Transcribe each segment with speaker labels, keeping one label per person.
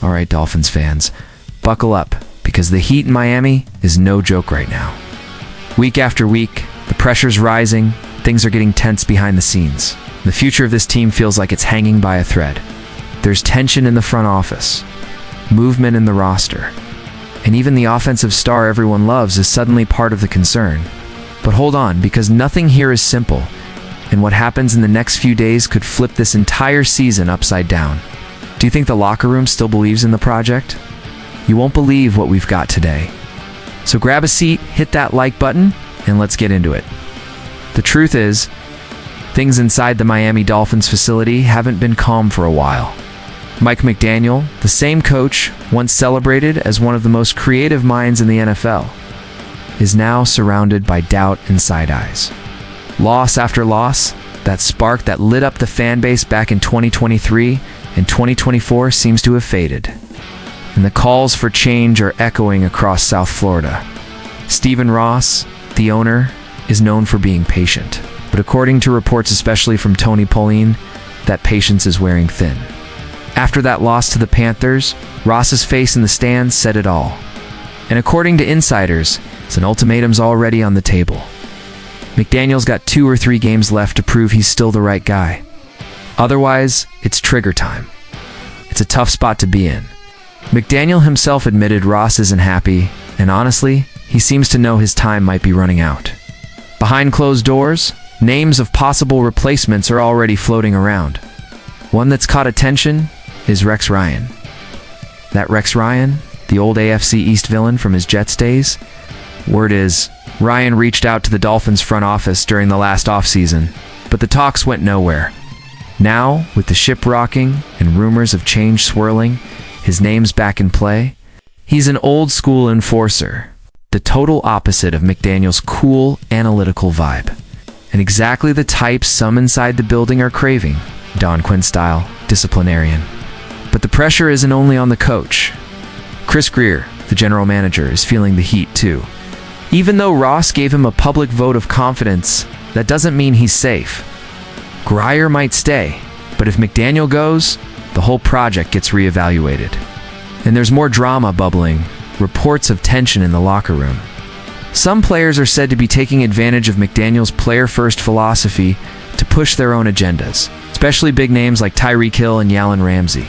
Speaker 1: All right, Dolphins fans, buckle up, because the heat in Miami is no joke right now. Week after week, the pressure's rising, things are getting tense behind the scenes. The future of this team feels like it's hanging by a thread. There's tension in the front office, movement in the roster, and even the offensive star everyone loves is suddenly part of the concern. But hold on, because nothing here is simple, and what happens in the next few days could flip this entire season upside down. Do you think the locker room still believes in the project? You won't believe what we've got today. So grab a seat, hit that like button, and let's get into it. The truth is, things inside the Miami Dolphins facility haven't been calm for a while. Mike McDaniel, the same coach once celebrated as one of the most creative minds in the NFL, is now surrounded by doubt and side eyes. Loss after loss, that spark that lit up the fan base back in 2023 and 2024 seems to have faded. And the calls for change are echoing across South Florida. Stephen Ross, the owner, is known for being patient. But according to reports especially from Tony Pauline, that patience is wearing thin. After that loss to the Panthers, Ross's face in the stands said it all. And according to insiders, an ultimatum's already on the table. McDaniel's got 2 or 3 games left to prove he's still the right guy. Otherwise, it's trigger time. It's a tough spot to be in. McDaniel himself admitted Ross isn't happy, and honestly, he seems to know his time might be running out. Behind closed doors, names of possible replacements are already floating around. One that's caught attention is Rex Ryan. That Rex Ryan, the old AFC East villain from his Jets days? Word is, Ryan reached out to the Dolphins front office during the last offseason, but the talks went nowhere. Now, with the ship rocking and rumors of change swirling, his name's back in play. He's an old-school enforcer, the total opposite of McDaniel's cool, analytical vibe, and exactly the type some inside the building are craving, Don Quinn-style disciplinarian. But the pressure isn't only on the coach. Chris Greer, the general manager, is feeling the heat too. Even though Ross gave him a public vote of confidence, that doesn't mean he's safe. Grier might stay, but if McDaniel goes, the whole project gets reevaluated. And there's more drama bubbling, reports of tension in the locker room. Some players are said to be taking advantage of McDaniel's player-first philosophy to push their own agendas, especially big names like Tyreek Hill and Jalen Ramsey.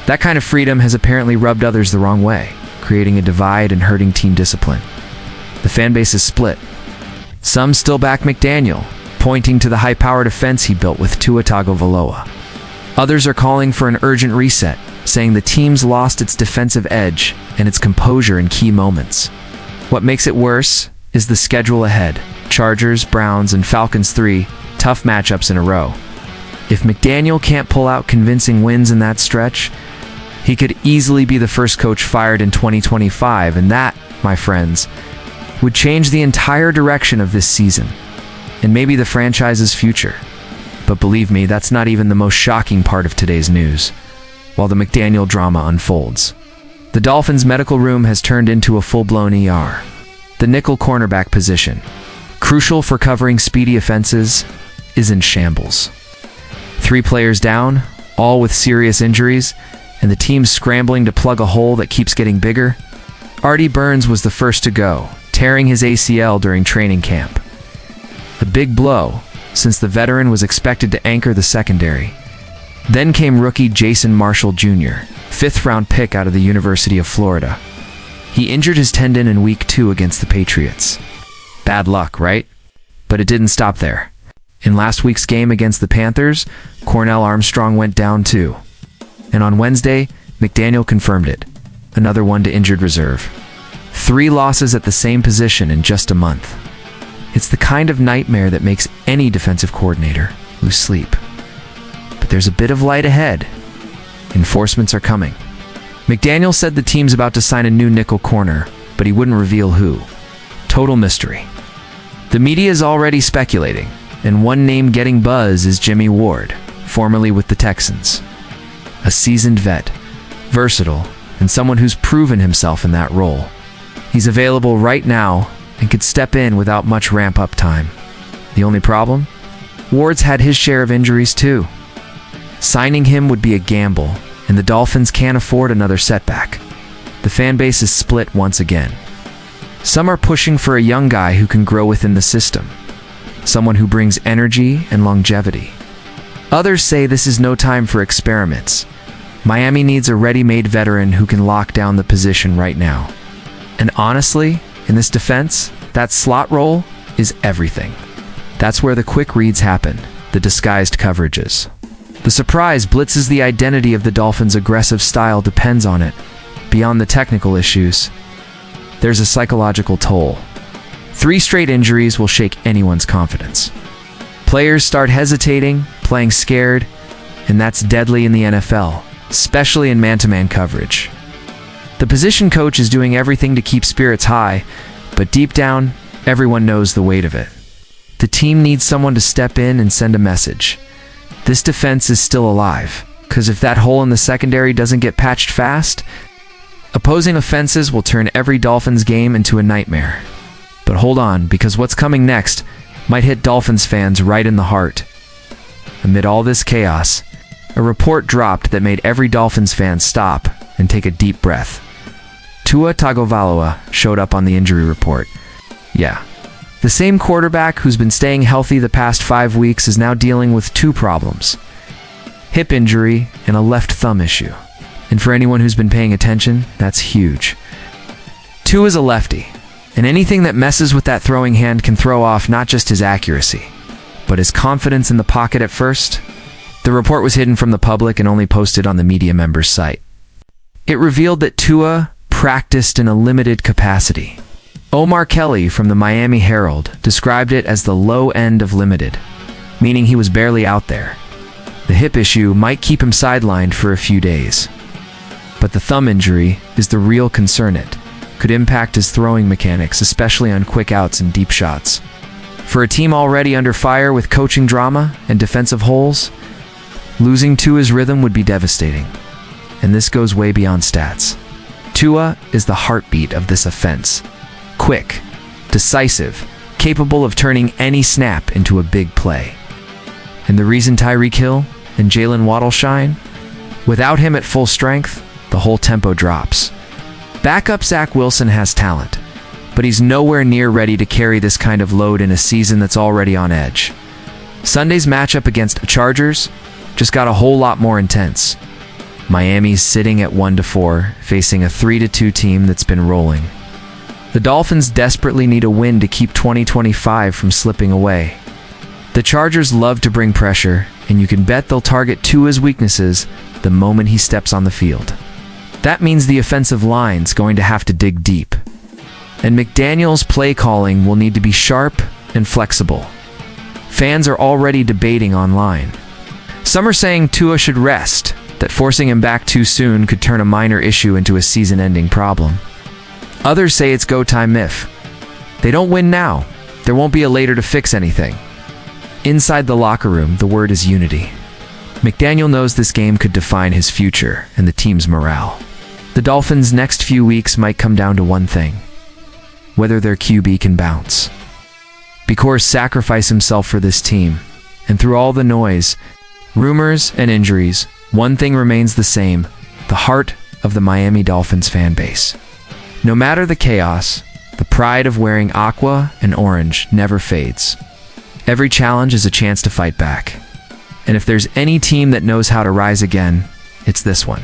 Speaker 1: That kind of freedom has apparently rubbed others the wrong way, creating a divide and hurting team discipline. The fan base is split. Some still back McDaniel, pointing to the high-powered offense he built with Tua Tagovailoa. Others are calling for an urgent reset, saying the team's lost its defensive edge and its composure in key moments. What makes it worse is the schedule ahead. Chargers, Browns, and Falcons 3 tough matchups in a row. If McDaniel can't pull out convincing wins in that stretch, he could easily be the first coach fired in 2025, and that, my friends, would change the entire direction of this season, and maybe the franchise's future. But believe me, that's not even the most shocking part of today's news, while the McDaniel drama unfolds. The Dolphins' medical room has turned into a full-blown ER. The nickel cornerback position, crucial for covering speedy offenses, is in shambles. 3 players down, all with serious injuries, and the team's scrambling to plug a hole that keeps getting bigger. Artie Burns was the first to go, tearing his ACL during training camp. A big blow, since the veteran was expected to anchor the secondary. Then came rookie Jason Marshall Jr., 5th-round pick out of the University of Florida. He injured his tendon in Week 2 against the Patriots. Bad luck, right? But it didn't stop there. In last week's game against the Panthers, Cornell Armstrong went down too. And on Wednesday, McDaniel confirmed it. Another one to injured reserve. 3 losses at the same position in just a month. It's the kind of nightmare that makes any defensive coordinator lose sleep. But there's a bit of light ahead. Enforcements are coming. McDaniel said the team's about to sign a new nickel corner, but he wouldn't reveal who. Total mystery. The media is already speculating, and one name getting buzz is Jimmy Ward, formerly with the Texans. A seasoned vet, versatile, and someone who's proven himself in that role. He's available right now and could step in without much ramp-up time. The only problem? Ward's had his share of injuries too. Signing him would be a gamble, and the Dolphins can't afford another setback. The fan base is split once again. Some are pushing for a young guy who can grow within the system, someone who brings energy and longevity. Others say this is no time for experiments. Miami needs a ready-made veteran who can lock down the position right now. And honestly, in this defense, that slot role is everything. That's where the quick reads happen, the disguised coverages. The surprise blitzes, the identity of the Dolphins' aggressive style depends on it. Beyond the technical issues, there's a psychological toll. 3 straight injuries will shake anyone's confidence. Players start hesitating, playing scared, and that's deadly in the NFL, especially in man-to-man coverage. The position coach is doing everything to keep spirits high, but deep down, everyone knows the weight of it. The team needs someone to step in and send a message. This defense is still alive, because if that hole in the secondary doesn't get patched fast, opposing offenses will turn every Dolphins game into a nightmare. But hold on, because what's coming next might hit Dolphins fans right in the heart. Amid all this chaos, a report dropped that made every Dolphins fan stop and take a deep breath. Tua Tagovailoa showed up on the injury report. Yeah, the same quarterback who's been staying healthy the past 5 weeks is now dealing with 2 problems: hip injury and a left thumb issue. And for anyone who's been paying attention, that's huge. Tua is a lefty, and anything that messes with that throwing hand can throw off not just his accuracy, but his confidence in the pocket at first. The report was hidden from the public and only posted on the media members' site. It revealed that Tua practiced in a limited capacity. Omar Kelly from the Miami Herald described it as the low end of limited, meaning he was barely out there. The hip issue might keep him sidelined for a few days. But the thumb injury is the real concern. It could impact his throwing mechanics, especially on quick outs and deep shots. For a team already under fire with coaching drama and defensive holes, losing Tua's rhythm would be devastating. And this goes way beyond stats. Tua is the heartbeat of this offense. Quick, decisive, capable of turning any snap into a big play. And the reason Tyreek Hill and Jalen Waddle shine? Without him at full strength, the whole tempo drops. Backup Zach Wilson has talent, but he's nowhere near ready to carry this kind of load in a season that's already on edge. Sunday's matchup against the Chargers just got a whole lot more intense. Miami's sitting at 1-4, facing a 3-2 team that's been rolling. The Dolphins desperately need a win to keep 2025 from slipping away. The Chargers love to bring pressure, and you can bet they'll target Tua's weaknesses the moment he steps on the field. That means the offensive line's going to have to dig deep. And McDaniel's play calling will need to be sharp and flexible. Fans are already debating online. Some are saying Tua should rest, that forcing him back too soon could turn a minor issue into a season-ending problem. Others say it's go time if they don't win now, there won't be a later to fix anything. Inside the locker room, the word is unity. McDaniel knows this game could define his future and the team's morale. The Dolphins' next few weeks might come down to one thing: whether their QB can bounce. Because sacrificed himself for this team, and through all the noise, rumors, and injuries, one thing remains the same: the heart of the Miami Dolphins fan base. No matter the chaos, the pride of wearing aqua and orange never fades. Every challenge is a chance to fight back. And if there's any team that knows how to rise again, it's this one.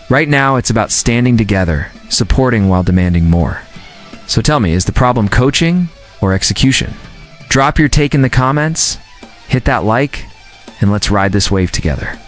Speaker 1: Right now, it's about standing together, supporting while demanding more. So tell me, is the problem coaching or execution? Drop your take in the comments, hit that like, and let's ride this wave together.